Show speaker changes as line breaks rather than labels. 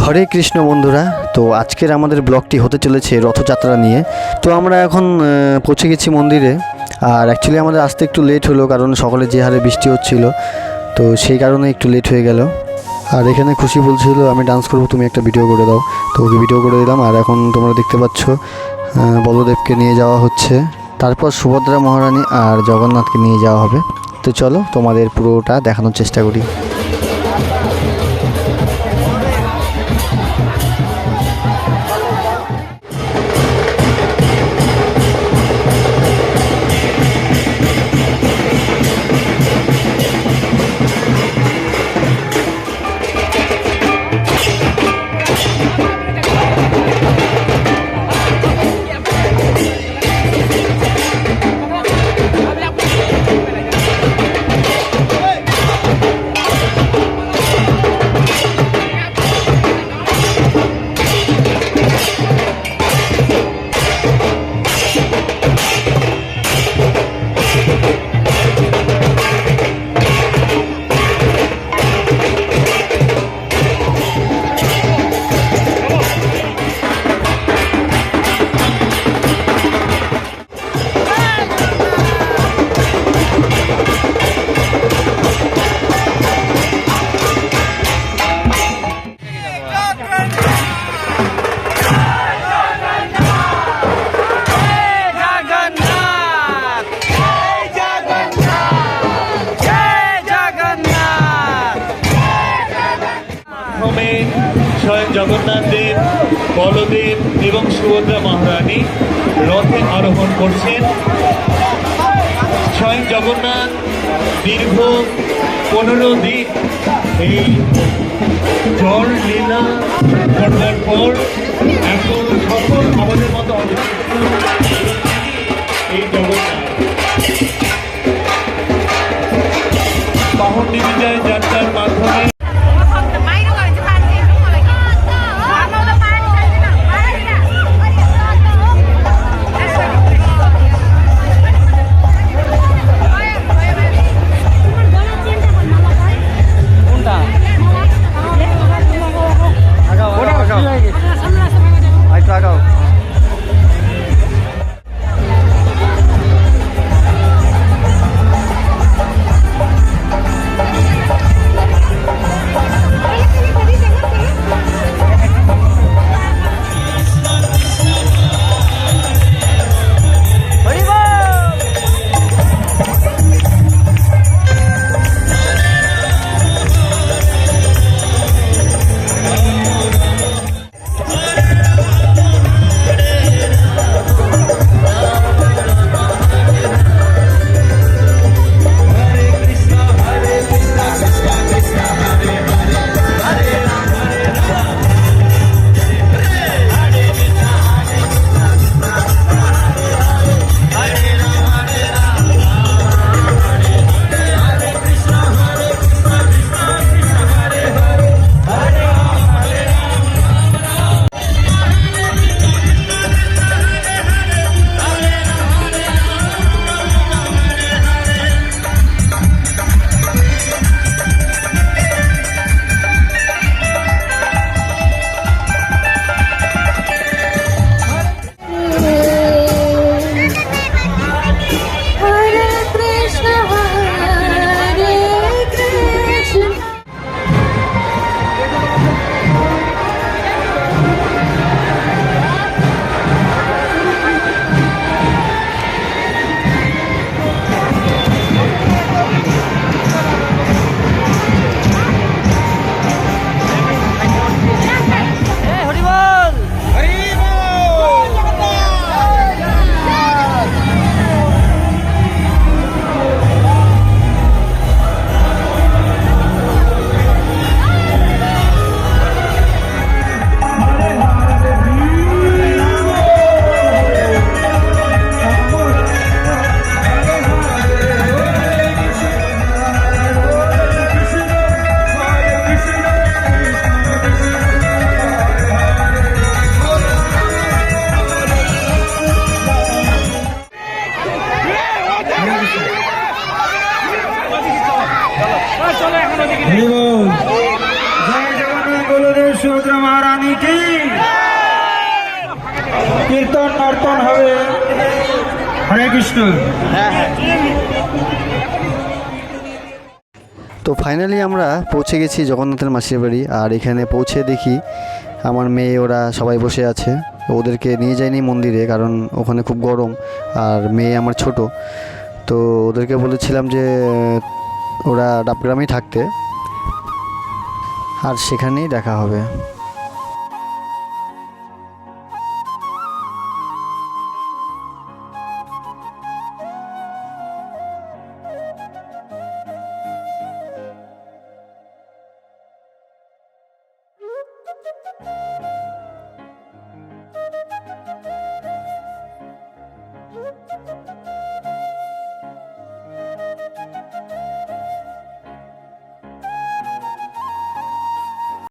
হরে কৃষ্ণ বন্ধুরা, তো আজকের আমাদের ব্লগটি হতে চলেছে রথযাত্রা নিয়ে। তো আমরা এখন পৌঁছে গেছি মন্দিরে। আর অ্যাকচুয়ালি আমাদের আসতে একটু লেট হলো, কারণ সকালে যে হারে বৃষ্টি হচ্ছিল, তো সেই কারণে একটু লেট হয়ে গেল। আর এখানে খুশি বলছিল আমি ডান্স করবো, তুমি একটা ভিডিও করে দাও। তো ওকে ভিডিও করে দিলাম। আর এখন তোমরা দেখতে পাচ্ছ বলদেবকে নিয়ে যাওয়া হচ্ছে, তারপর সুভদ্রা মহারানী আর জগন্নাথকে নিয়ে যাওয়া হবে। তো চলো তোমাদের পুরোটা দেখানোর চেষ্টা করি।
স্বয়ং জগন্নাথ দেব, বলদেব এবং সুভদ্রা মহারানী রথে আরোহণ করছেন। স্বয়ং জগন্নাথ দীর্ঘ 15 দিন এই জল লীলা করবার পর এখন সকল আমাদের মতো এই জগন্নাথ পাহন্ডি বিজয় যাত্রার মাধ্যমে
সুভদ্রা মহারানী কি কীর্তন নর্তন হবে। হরে কৃষ্ণ।
তো ফাইনালি আমরা পৌঁছে গেছি জগন্নাথের মাসির বাড়ি। আর এখানে পৌঁছে দেখি আমার মেয়ে ওরা সবাই বসে আছে। ওদেরকে নিয়ে যাইনি মন্দিরে, কারণ ওখানে খুব গরম আর মেয়ে আমার ছোট। তো ওদেরকে বলেছিলাম যে ওরা ডাবগ্রামেই থাকতে, আর সেখানেই দেখা হবে।